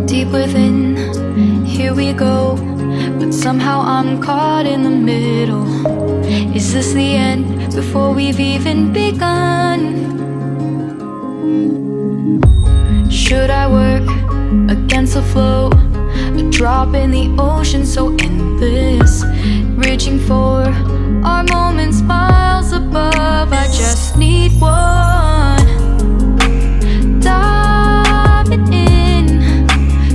Deep within, here we go, but somehow I'm caught in the middle. Is this the end before we've even begun? Should I work against the flow? A drop in the ocean so endless, reaching for our moments miles above. I just need one. Diving in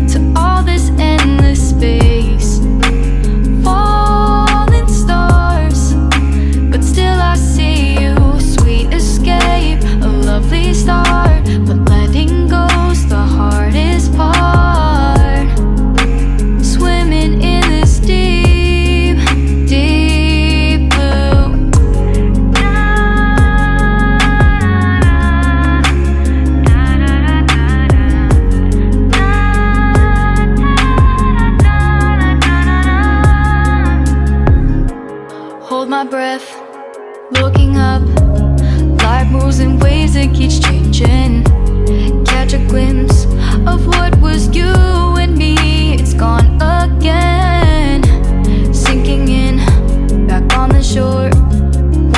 to all this endless space, falling stars, but still I see you. Sweet escape, a lovely start, but letting go's the hardest part. Swimming in this deep, deep blue. Hold my breath, looking up. Life moves in waves that keeps changing. Catch a glimpse of what was you and me. It's gone again. Sinking in, back on the shore.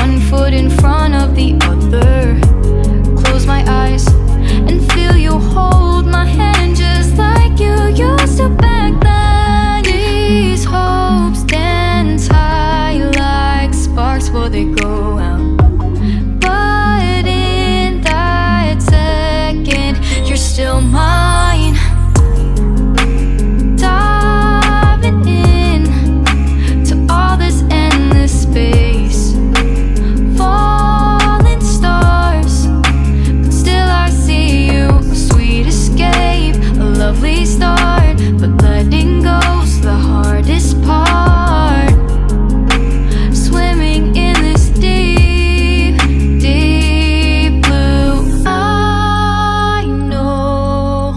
One foot in front of the other. Close my eyes and feel you hold my hand just like you used to back then. These hopes dance high like sparks before they go out. But in that second, you're still mine. Diving in to all this endless space, falling stars, but still I see you. A sweet escape, a lovely start, but letting go's the hardest part. Swimming in this deep, deep blue. I know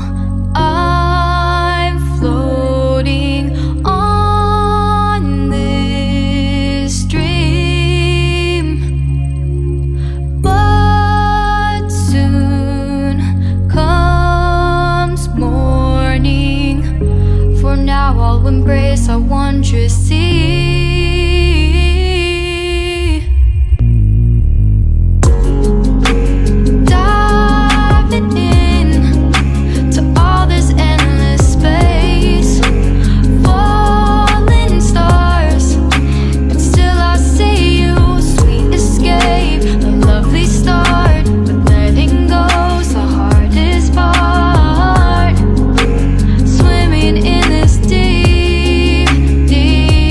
I'm floating on this dream, but soon comes morning. For now I'll embrace our wondrous sea. Diving in to all this endless space, falling stars, but still I see you. Sweet escape, a lovely start, but letting go's the hardest part. Swimming in this deep, deep